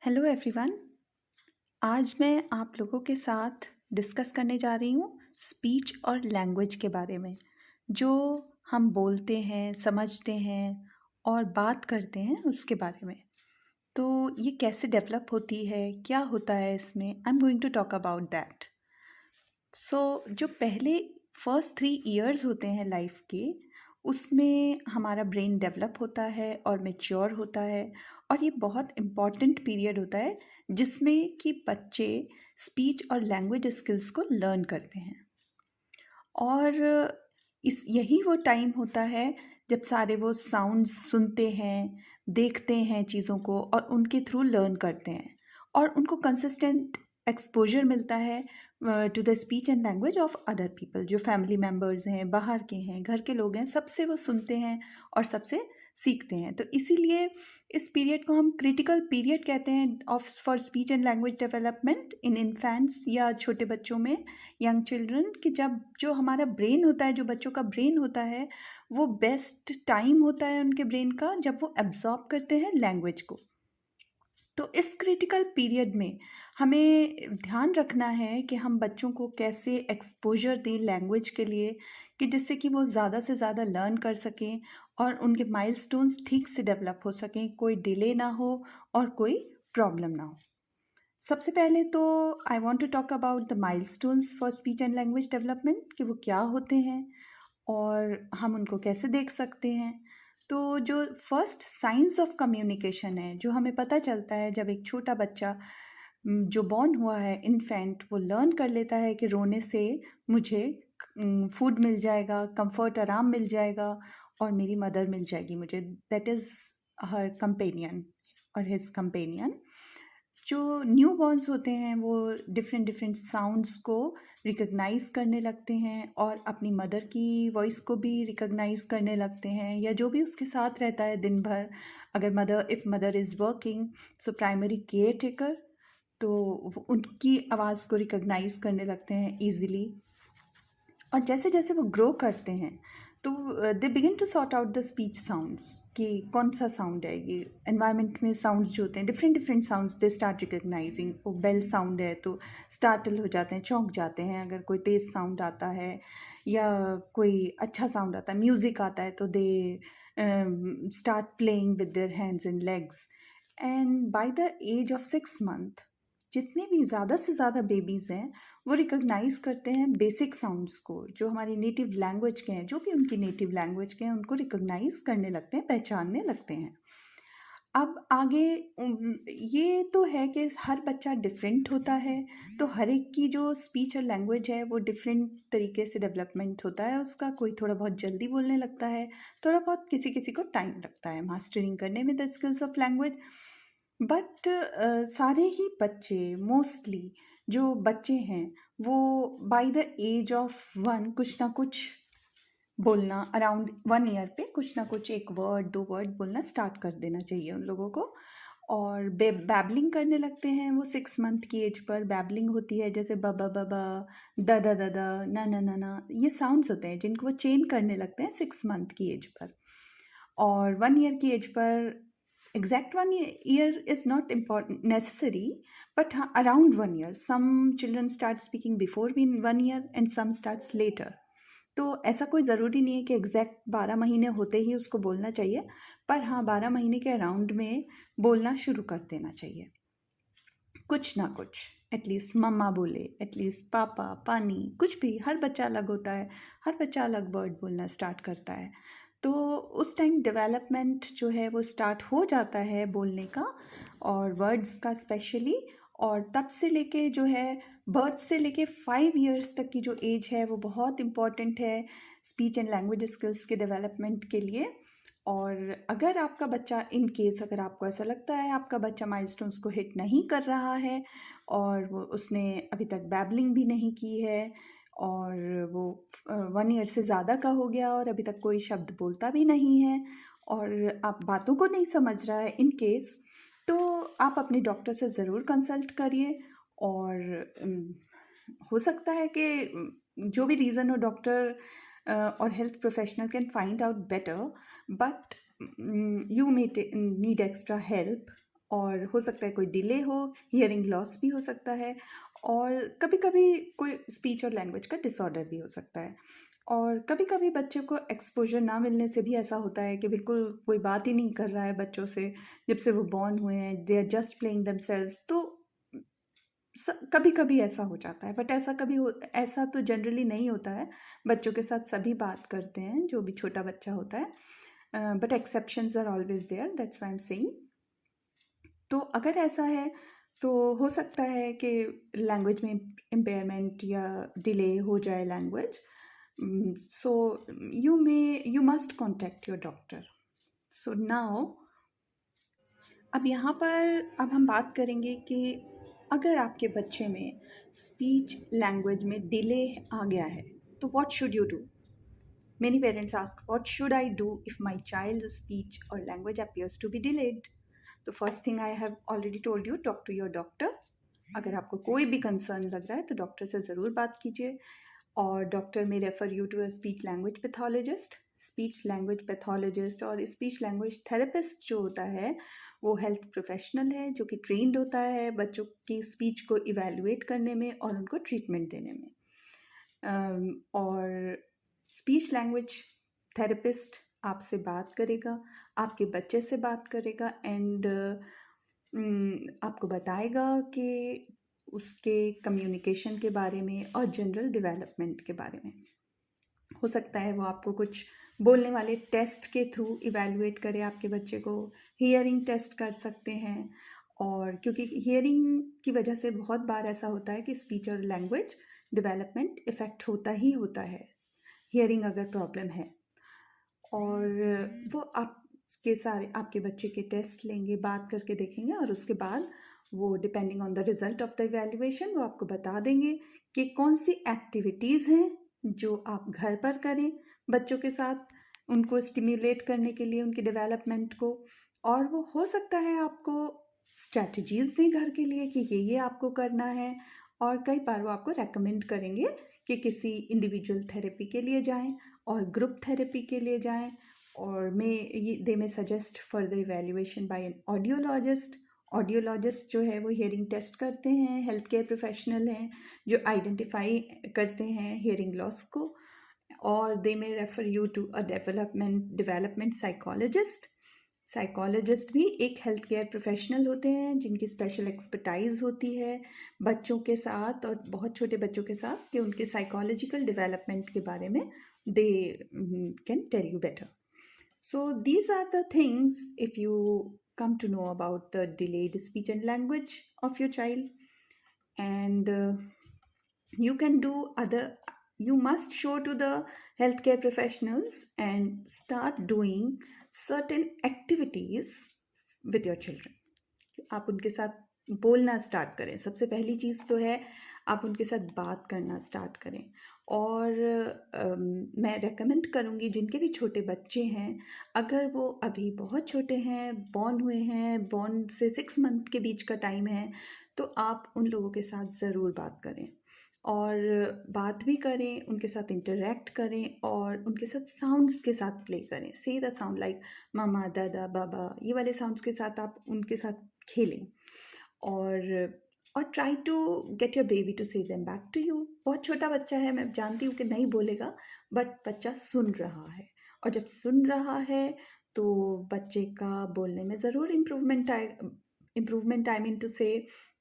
Hello everyone. आज मैं आप लोगों के साथ डिस्कस करने जा रही हूँ स्पीच और लैंग्वेज के बारे में। जो हम बोलते हैं, समझते हैं और बात करते हैं उसके बारे में। तो ये कैसे डेवलप होती है, क्या होता है इसमें, I am going to talk about that. जो पहले फर्स्ट 3 इयर्स होते हैं लाइफ के, उसमें हमारा ब्रेन डेवलप होता है और मेच्योर होता है। और ये बहुत इम्पॉर्टेंट पीरियड होता है जिसमें कि बच्चे स्पीच और लैंग्वेज स्किल्स को लर्न करते हैं। और इस यही वो टाइम होता है जब सारे वो साउंड्स सुनते हैं, देखते हैं चीज़ों को और उनके थ्रू लर्न करते हैं। और उनको कंसिस्टेंट एक्सपोजर मिलता है to the speech and language of other people. जो फैमिली मेम्बर्स हैं, बाहर के हैं, घर के लोग हैं, सबसे वो सुनते हैं और सबसे सीखते हैं। तो इसीलिए इस पीरियड को हम क्रिटिकल पीरियड कहते हैं of for speech and language development in infants या छोटे बच्चों में, यंग चिल्ड्रन। कि जब जो हमारा ब्रेन होता है, जो बच्चों का ब्रेन होता है, वो बेस्ट टाइम होता है उनके ब्रेन का जब वो एब्जॉर्ब करते हैं लैंग्वेज को। तो इस क्रिटिकल पीरियड में हमें ध्यान रखना है कि हम बच्चों को कैसे एक्सपोजर दें लैंग्वेज के लिए, कि जिससे कि वो ज़्यादा से ज़्यादा लर्न कर सकें और उनके माइलस्टोन्स ठीक से डेवलप हो सकें, कोई डिले ना हो और कोई प्रॉब्लम ना हो। सबसे पहले तो I want to talk about the milestones for speech and language development, कि वो क्या होते हैं और हम उनको कैसे देख सकते हैं। तो जो फर्स्ट साइंस ऑफ कम्युनिकेशन है, जो हमें पता चलता है जब एक छोटा बच्चा जो बॉर्न हुआ है, इन्फेंट, वो लर्न कर लेता है कि रोने से मुझे फूड मिल जाएगा, कंफर्ट, आराम मिल जाएगा और मेरी मदर मिल जाएगी मुझे, दैट इज़ हर कंपेनियन और हिज कंपेनियन। जो न्यू बॉर्न्स होते हैं वो डिफरेंट डिफरेंट साउंड्स को रिकग्नाइज करने लगते हैं और अपनी मदर की वॉइस को भी रिकग्नाइज करने लगते हैं, या जो भी उसके साथ रहता है दिन भर। अगर mother is working, so primary care taker, तो वो उनकी आवाज़ को रिकग्नाइज करने लगते हैं ईजिली। और जैसे जैसे वो ग्रो करते हैं तो they begin to sort out the speech sounds, कि कौन सा साउंड है ये। एनवायरनमेंट में साउंड्स जो होते हैं, different different sounds, they start recognising. वो बेल साउंड है तो स्टार्टल हो जाते हैं, चौंक जाते हैं अगर कोई तेज़ साउंड आता है, या कोई अच्छा साउंड आता है, म्यूज़िक आता है, तो they start playing with their hands and legs. And by the age of 6 month, जितने भी ज़्यादा से ज़्यादा बेबीज़ हैं वो रिकग्नाइज करते हैं बेसिक साउंड्स को, जो हमारी नेटिव लैंग्वेज के हैं, जो भी उनकी नेटिव लैंग्वेज के हैं, उनको रिकग्नाइज करने लगते हैं, पहचानने लगते हैं। अब आगे ये तो है कि हर बच्चा डिफरेंट होता है, तो हर एक की जो स्पीच और लैंग्वेज है वो डिफरेंट तरीके से डेवलपमेंट होता है उसका। कोई थोड़ा बहुत जल्दी बोलने लगता है, थोड़ा बहुत किसी किसी को टाइम लगता है मास्टरिंग करने में the skills of language. But सारे ही बच्चे, मोस्टली जो बच्चे हैं, वो बाय द एज ऑफ 1 कुछ ना कुछ बोलना, अराउंड 1 ईयर पे कुछ ना कुछ, 1 वर्ड 2 वर्ड बोलना स्टार्ट कर देना चाहिए उन लोगों को। और बैबलिंग करने लगते हैं वो 6 मंथ की एज पर। बैबलिंग होती है जैसे बबा बबा, दादा दादा, ना ना ना ना, ये साउंड्स होते हैं जिनको वो चेन करने लगते हैं 6 मंथ की एज पर। और 1 ईयर की एज पर, exact 1 year is not important necessary, but हाँ, around 1 year. Some children start speaking before 1 year and some starts later. तो ऐसा कोई ज़रूरी नहीं है कि एग्जैक्ट 12 महीने होते ही उसको बोलना चाहिए, पर हाँ, 12 महीने के अराउंड में बोलना शुरू कर देना चाहिए कुछ ना कुछ। एटलीस्ट मम्मा बोले, एटलीस्ट पापा, पानी, कुछ भी। हर बच्चा अलग होता है, हर बच्चा अलग वर्ड बोलना स्टार्ट करता है। तो उस टाइम डेवलपमेंट जो है वो स्टार्ट हो जाता है बोलने का, और वर्ड्स का स्पेशली। और तब से लेके जो है, बर्थ से लेके 5 इयर्स तक की जो एज है वो बहुत इम्पॉर्टेंट है स्पीच एंड लैंग्वेज स्किल्स के डेवलपमेंट के लिए। और अगर आपका बच्चा, इन केस अगर आपको ऐसा लगता है आपका बच्चा माइलस्टोन्स को हिट नहीं कर रहा है, और वो उसने अभी तक बैबलिंग भी नहीं की है, और वो 1 ईयर से ज़्यादा का हो गया और अभी तक कोई शब्द बोलता भी नहीं है, और आप बातों को नहीं समझ रहा है, इन केस, तो आप अपने डॉक्टर से ज़रूर कंसल्ट करिए। और हो सकता है कि जो भी रीज़न हो, डॉक्टर और health professional can find out better, but you may need extra help और हो सकता है कोई डिले हो, हियरिंग लॉस भी हो सकता है, और कभी कभी कोई स्पीच और लैंग्वेज का डिसऑर्डर भी हो सकता है। और कभी कभी बच्चे को एक्सपोजर ना मिलने से भी ऐसा होता है कि बिल्कुल कोई बात ही नहीं कर रहा है बच्चों से, जब से वो बॉर्न हुए हैं, they are just playing themselves. तो कभी कभी ऐसा हो जाता है, बट ऐसा तो जनरली नहीं होता है। बच्चों के साथ सभी बात करते हैं, जो भी छोटा बच्चा होता है, but exceptions are always there, that's why I am saying. तो अगर ऐसा है तो हो सकता है कि लैंग्वेज में इम्पेयरमेंट या डिले हो जाए language. So you must contact your doctor. So now अब हम बात करेंगे कि अगर आपके बच्चे में स्पीच लैंग्वेज में डिले आ गया है तो what should you do. Many parents ask, what should I do if my child's speech or language appears to be delayed? The first thing I have already told you, talk to your doctor. अगर आपको कोई भी concern लग रहा है तो doctor से ज़रूर बात कीजिए, और doctor may refer you to a speech language pathologist. Speech language pathologist और स्पीच लैंग्वेज थेरेपिस्ट जो होता है वो हेल्थ प्रोफेशनल है, जो कि ट्रेंड होता है बच्चों की स्पीच को इवेलुएट करने में और उनको ट्रीटमेंट देने में। और स्पीच लैंग्वेज थेरेपिस्ट आपसे बात करेगा, आपके बच्चे से बात करेगा, एंड आपको बताएगा कि उसके कम्युनिकेशन के बारे में और जनरल डेवलपमेंट के बारे में। हो सकता है वो आपको कुछ बोलने वाले टेस्ट के थ्रू इवेलुएट करे आपके बच्चे को। हियरिंग टेस्ट कर सकते हैं, और क्योंकि हियरिंग की वजह से बहुत बार ऐसा होता है कि स्पीच और लैंग्वेज डेवलपमेंट इफ़ेक्ट होता ही होता है, हियरिंग अगर प्रॉब्लम है। और वो आपके बच्चे के टेस्ट लेंगे, बात करके देखेंगे, और उसके बाद वो depending on the result of the evaluation वो आपको बता देंगे कि कौन सी एक्टिविटीज़ हैं जो आप घर पर करें बच्चों के साथ, उनको स्टिम्युलेट करने के लिए उनके डेवलपमेंट को। और वो हो सकता है आपको स्ट्रैटेजीज़ दें घर के लिए कि ये आपको करना है, और कई बार वो आपको रेकमेंड करेंगे कि किसी इंडिविजुअल थेरेपी के लिए जाएं और ग्रुप थेरेपी के लिए जाएं, और they may suggest further evaluation by an audiologist. Audiologist जो है वो हियरिंग टेस्ट करते हैं, हेल्थ केयर प्रोफेशनल हैं जो आइडेंटिफाई करते हैं हियरिंग लॉस को, और they may refer you to a development psychologist भी एक हेल्थ केयर प्रोफेशनल होते हैं जिनकी स्पेशल एक्सपर्टाइज होती है बच्चों के साथ और बहुत छोटे बच्चों के साथ, कि उनके साइकोलॉजिकल डेवलपमेंट के बारे में they can tell you better. So these are the things if you come to know about the delayed speech and language of your child. And you must show to the healthcare professionals and start doing certain activities with your children. आप उनके साथ बोलना start करें। सबसे पहली चीज़ तो है आप उनके साथ बात करना स्टार्ट करें। और मैं रेकमेंड करूँगी जिनके भी छोटे बच्चे हैं, अगर वो अभी बहुत छोटे हैं, बॉर्न हुए हैं, बॉर्न से 6 मंथ के बीच का टाइम है, तो आप उन लोगों के साथ ज़रूर बात करें, और बात भी करें, उनके साथ इंटरैक्ट करें, और उनके साथ साउंड्स के साथ प्ले करें। से द साउंड लाइक मामा, दादा, बाबा, ये वाले साउंड्स के साथ आप उनके साथ खेलें, और try to get your baby to say them back to you. बहुत छोटा बच्चा है, मैं जानती हूँ कि नहीं बोलेगा, बट बच्चा सुन रहा है, और जब सुन रहा है तो बच्चे का बोलने में ज़रूर इम्प्रूवमेंट आई मीन टू से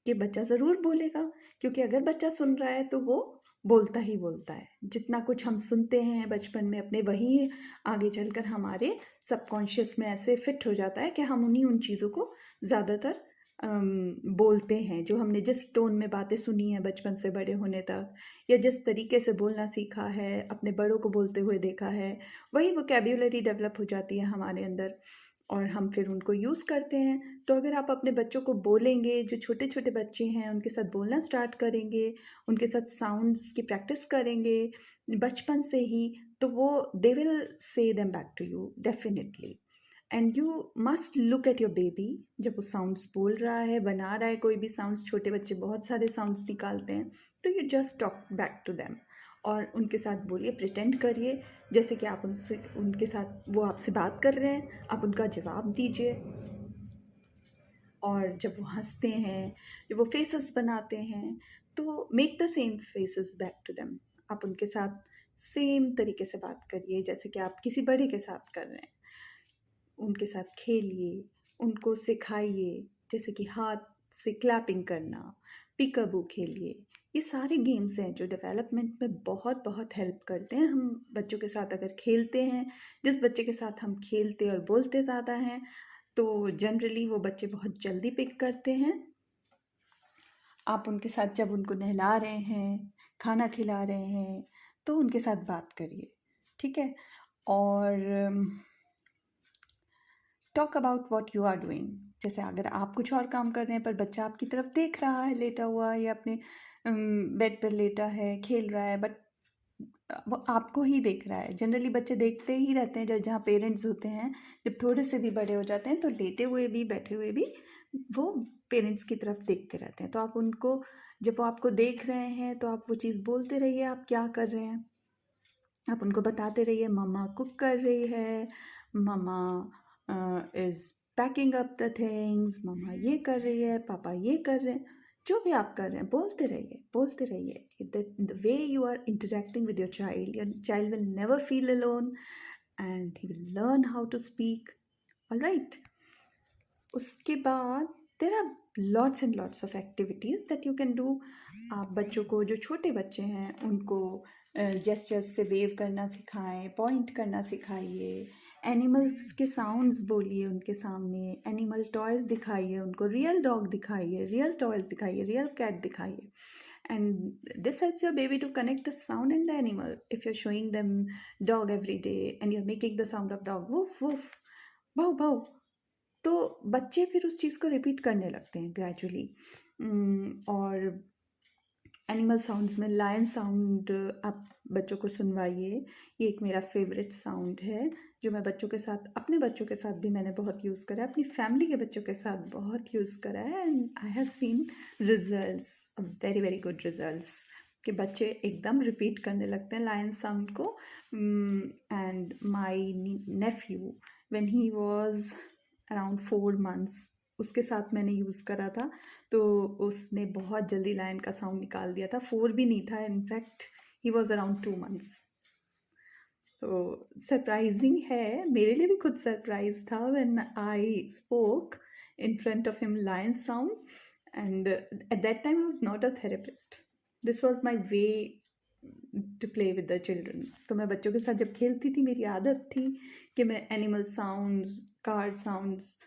कि बच्चा ज़रूर बोलेगा, क्योंकि अगर बच्चा सुन रहा है तो वो बोलता ही बोलता है। जितना कुछ हम सुनते हैं बचपन में अपने, वही आगे चलकर हमारे सबकॉन्शियस में ऐसे फिट हो जाता है कि हम उन चीज़ों को ज़्यादातर बोलते हैं, जो हमने जिस टोन में बातें सुनी हैं बचपन से बड़े होने तक, या जिस तरीके से बोलना सीखा है, अपने बड़ों को बोलते हुए देखा है, वही वोकैब्युलरी डेवलप हो जाती है हमारे अंदर, और हम फिर उनको यूज़ करते हैं। तो अगर आप अपने बच्चों को बोलेंगे, जो छोटे छोटे बच्चे हैं उनके साथ बोलना स्टार्ट करेंगे, उनके साथ साउंड्स की प्रैक्टिस करेंगे बचपन से ही, तो वो they will say them back to you definitely. And you must look at your baby, जब वो साउंड्स बोल रहा है, बना रहा है कोई भी साउंड्स, छोटे बच्चे बहुत सारे साउंड्स निकालते हैं, तो you just talk back to them, और उनके साथ बोलिए, प्रिटेंड करिए जैसे कि आप उनके साथ वो आपसे बात कर रहे हैं, आप उनका जवाब दीजिए। और जब वो हँसते हैं, जब वो फेसेस बनाते हैं, तो make the same faces back to them. आप उनके साथ सेम तरीके से बात करिए जैसे कि आप किसी बड़े के साथ कर रहे हैं। उनके साथ खेलिए, उनको सिखाइए, जैसे कि हाथ से क्लैपिंग करना, पिकाबू खेलिए। ये सारे गेम्स हैं जो डेवलपमेंट में बहुत बहुत हेल्प करते हैं। हम बच्चों के साथ अगर खेलते हैं, जिस बच्चे के साथ हम खेलते और बोलते ज़्यादा हैं, तो जनरली वो बच्चे बहुत जल्दी पिक करते हैं। आप उनके साथ जब उनको नहला रहे हैं, खाना खिला रहे हैं, तो उनके साथ बात करिए, ठीक है? और talk about what you are doing. जैसे अगर आप कुछ और काम कर रहे हैं पर बच्चा आपकी तरफ देख रहा है लेटा हुआ, या अपने बेड पर लेटा है, खेल रहा है, बट वो आपको ही देख रहा है। जनरली बच्चे देखते ही रहते हैं जब जहाँ पेरेंट्स होते हैं। जब थोड़े से भी बड़े हो जाते हैं तो लेटे हुए भी बैठे हुए भी वो पेरेंट्स की तरफ देखते रहते हैं। तो आप उनको, जब वो आपको देख रहे हैं तो आप वो चीज़ बोलते रहिए आप क्या कर रहे हैं। आप उनको बताते रहिए मम्मा कुक कर रही है, mama is packing up the things, mama ये कर रही है, पापा ये कर रहे हैं। जो भी आप कर रहे हैं बोलते रहिए, बोलते रहिए। The way you are interacting with your child will never feel alone and he will learn how to speak. Alright, उसके बाद there are lots and lots of activities that you can do. आप बच्चों को, जो छोटे बच्चे हैं उनको जेस्चर्स से वेव करना सिखाएं, पॉइंट करना सिखाइए, एनिमल्स के साउंड्स बोलिए उनके सामने, एनिमल टॉयज़ दिखाइए उनको, रियल डॉग दिखाइए, रियल टॉयज़ दिखाइए, रियल कैट दिखाइए। And this helps your baby to connect the sound and the animal. If you're showing them dog every day and you're making the sound of dog, woof woof, भाव भाव, तो बच्चे फिर उस चीज़ को repeat करने लगते हैं ग्रेजुअली। और एनिमल साउंड्स में लायन साउंड आप बच्चों को सुनवाइए। ये एक मेरा फेवरेट साउंड है जो मैं बच्चों के साथ, अपने बच्चों के साथ भी मैंने बहुत यूज़ करा है, अपनी फैमिली के बच्चों के साथ बहुत यूज़ करा है, and I have seen results, very very good results, कि बच्चे एकदम रिपीट करने लगते हैं लायन साउंड को। And my nephew, when he was around 4 months, उसके साथ मैंने यूज़ करा था, तो उसने बहुत जल्दी लायन का साउंड निकाल दिया था। 4 भी नहीं था, in fact he was around 2 months। तो सरप्राइजिंग है, मेरे लिए भी खुद सरप्राइज था when I spoke in front of him lion sound, and at that time I was not a therapist, this was my way to play with the children. तो मैं बच्चों के साथ जब खेलती थी, मेरी आदत थी कि मैं एनिमल साउंड्स, कार साउंड्स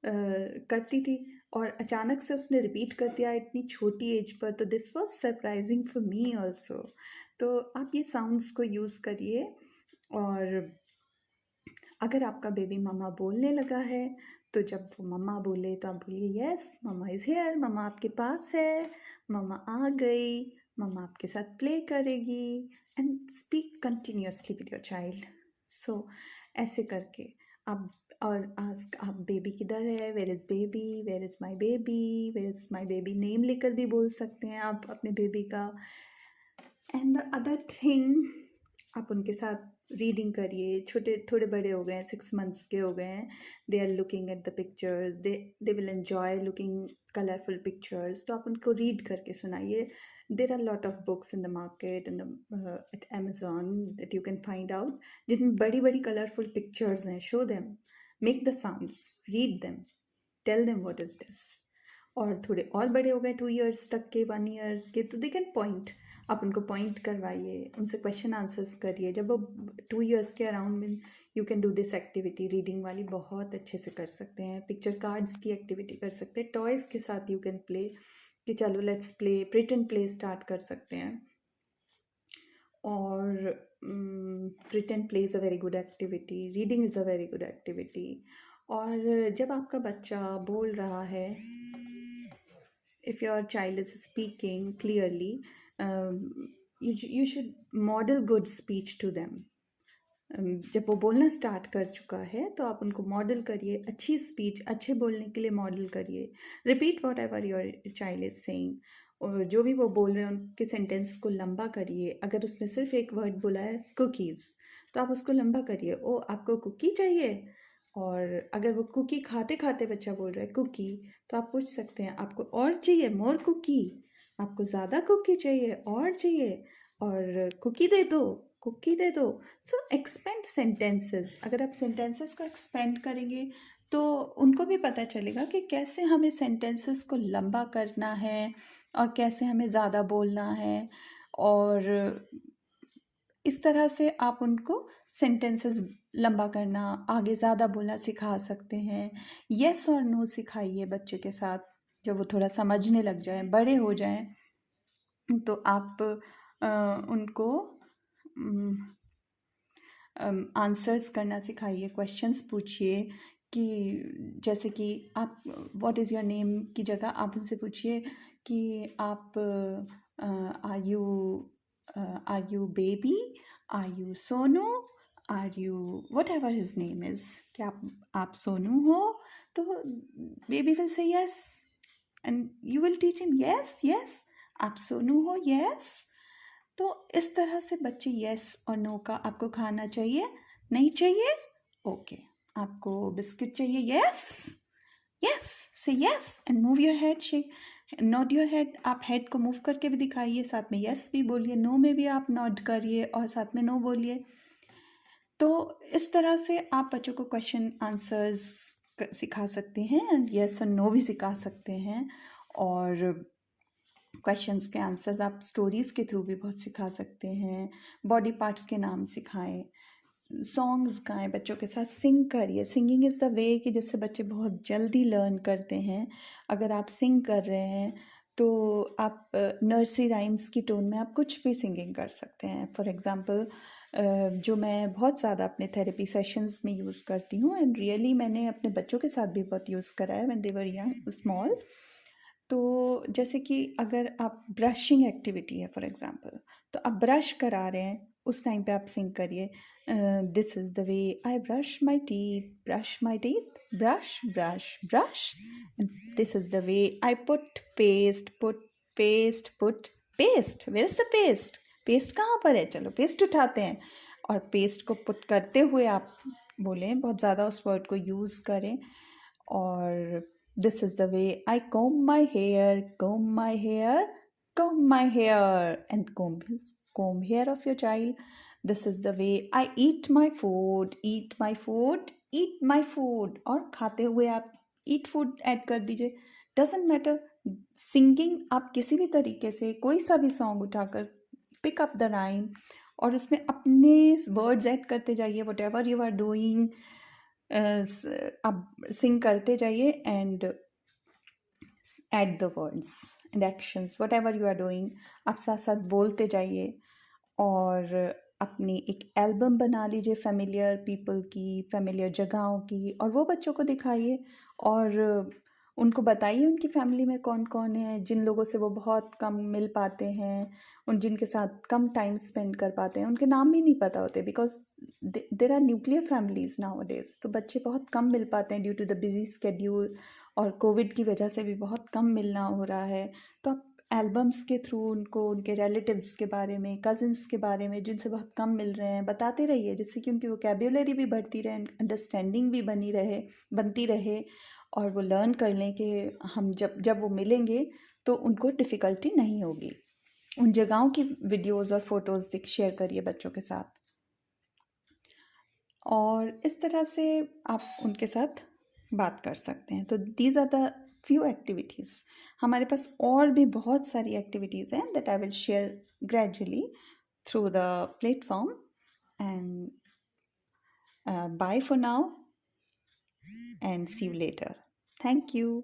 करती थी, और अचानक से उसने रिपीट कर दिया इतनी छोटी एज पर, तो this was surprising for me also. तो आप ये साउंड्स को यूज़ करिए। और अगर आपका बेबी मम्मा बोलने लगा है, तो जब वो मम्मा बोले तो आप बोलिए यस मम्मा इज़ हियर, मम्मा आपके पास है, मम्मा आ गई, मम्मा आपके साथ प्ले करेगी, and speak continuously with your child. So ऐसे करके आप, और आस्क आप बेबी किधर है, where is baby, where is my baby, where is my baby, name लेकर भी बोल सकते हैं आप अपने बेबी का। एंड द अदर थिंग, आप उनके साथ रीडिंग करिए। छोटे थोड़े बड़े हो गए हैं, 6 months के हो गए हैं, they are looking at the pictures, they will enjoy looking colourful pictures, तो आप उनको रीड करके सुनाइए। There are lot of books in the market, in the at Amazon that you can find out, जिनमें बड़ी बड़ी कलरफुल पिक्चर्स हैं। Show them, make the sounds, read them, tell them what is this. और थोड़े और बड़े हो गए 2 years तक के, 1 year के, तो दे कैन पॉइंट, आप उनको पॉइंट करवाइए, उनसे क्वेश्चन आंसर्स करिए। जब वो 2 years के अराउंड में, you can do this activity, reading वाली बहुत अच्छे से कर सकते हैं। पिक्चर कार्ड्स की एक्टिविटी कर सकते हैं, टॉयज़ के साथ यू कैन प्ले, कि चलो let's play, pretend play start कर सकते हैं। और pretend play is a very good activity, reading is a very good activity. और जब आपका बच्चा बोल रहा है, if your child is speaking clearly, you should model good speech to them. जब वो बोलना स्टार्ट कर चुका है तो आप उनको मॉडल करिए, अच्छी स्पीच, अच्छे बोलने के लिए मॉडल करिए। Repeat what ever your child is saying, और जो भी वो बोल रहे हैं उनके सेंटेंस को लंबा करिए। अगर उसने सिर्फ एक वर्ड बोला है कुकीज़, तो आप उसको लंबा करिए, ओ आपको कुकी चाहिए, और अगर वो कुकी खाते खाते बच्चा बोल रहा है कुकी, तो आप पूछ सकते हैं आपको और चाहिए, मोर कुकी, आपको ज़्यादा कुकी चाहिए, और चाहिए, और कुकी दे दो। सो एक्सपेंड सेंटेंसेस। अगर आप सेंटेंसेस को एक्सपेंड करेंगे तो उनको भी पता चलेगा कि कैसे हमें सेंटेंसेस को लंबा करना है और कैसे हमें ज़्यादा बोलना है। और इस तरह से आप उनको सेंटेंसेस लंबा करना, आगे ज़्यादा बोलना सिखा सकते हैं। येस और नो सिखाइए बच्चे के साथ। जब वो थोड़ा समझने लग जाएं, बड़े हो जाएं, तो आप उनको आंसर्स करना सिखाइए, क्वेश्चंस पूछिए। कि जैसे कि आप व्हाट इज़ योर नेम की जगह आप उनसे पूछिए कि आप are you baby, are you Sonu, are you whatever his name is. क्या आप सोनू हो? तो baby will say yes, and you will teach him yes yes, आप सोनू हो, यस। तो इस तरह से बच्चे यस और नो का, आपको खाना चाहिए, नहीं चाहिए, ओके। आपको बिस्किट चाहिए, yes yes, say yes and move your head, shake nod your head. आप हेड को मूव करके भी दिखाइए, साथ में यस भी बोलिए, नो में भी आप नॉड करिए और साथ में नो बोलिए। तो इस तरह से आप बच्चों को क्वेश्चन आंसर्स सिखा सकते हैं एंड यस और नो भी सिखा सकते हैं। और क्वेश्चंस के आंसर्स आप स्टोरीज़ के थ्रू भी बहुत सिखा सकते हैं। बॉडी पार्ट्स के नाम सिखाएं, सॉन्ग्स गाएं बच्चों के साथ, सिंग करिए। सिंगिंग इज़ द वे कि जिससे बच्चे बहुत जल्दी लर्न करते हैं। अगर आप सिंग कर रहे हैं तो आप नर्सरी राइम्स की टोन में आप कुछ भी सिंगिंग कर सकते हैं। फॉर एग्ज़ाम्पल जो मैं बहुत ज़्यादा अपने थेरेपी सेशंस में यूज़ करती हूँ एंड रियली मैंने अपने बच्चों के साथ भी बहुत यूज़ करा है when they were young small. तो जैसे कि अगर आप ब्रशिंग एक्टिविटी है फॉर एग्ज़ाम्पल, तो आप ब्रश करा रहे हैं, उस टाइम पे आप सिंग करिए this is the way I brush my teeth, brush brush brush. This is the way I put paste, paste, where is the paste, paste कहाँ पर है, चलो पेस्ट उठाते हैं। और पेस्ट को पुट करते हुए आप बोलें, बहुत ज़्यादा उस वर्ड को यूज़ करें। और this is the way I comb my hair, and comb hair of your child. This is the way I eat my food, eat my food. और खाते हुए आप eat food ऐड कर दीजिए। Doesn't matter, सिंगिंग आप किसी भी तरीके से कोई सा भी सॉन्ग उठाकर पिक अप द राइम और उसमें अपने वर्ड्स ऐड करते जाइए। Whatever you are doing, आप सिंग करते जाइए and add the words and actions, whatever you are doing, आप साथ साथ बोलते जाइए। और अपनी एक एल्बम बना लीजिए फेमिलियर पीपल की, फेमिलियर जगहों की, और वो बच्चों को दिखाइए। और उनको बताइए उनकी फैमिली में कौन कौन है, जिन लोगों से वो बहुत कम मिल पाते हैं, उन जिनके साथ कम टाइम स्पेंड कर पाते हैं, उनके नाम भी नहीं पता होते because there are nuclear families nowadays. तो बच्चे बहुत कम मिल पाते हैं due to the busy schedule, और कोविड की वजह से भी बहुत कम मिलना हो रहा है। तो आप एल्बम्स के थ्रू उनको उनके रिलेटिव्स के बारे में, कज़िन्स के बारे में जिनसे बहुत कम मिल रहे हैं, बताते रहिए, जिससे कि उनकी वोकेबुलरी भी बढ़ती रहे, अंडरस्टैंडिंग भी बनती रहे, और वो लर्न कर लें कि हम जब वो मिलेंगे तो उनको डिफ़िकल्टी नहीं होगी। उन जगहों की वीडियोज़ और फोटोज़ शेयर करिए बच्चों के साथ। और इस तरह से आप उनके साथ बात कर सकते हैं। तो these are the few activities. हमारे पास और भी बहुत सारी एक्टिविटीज़ हैं that I will share gradually through the platform. And bye for now and see you later. Thank you.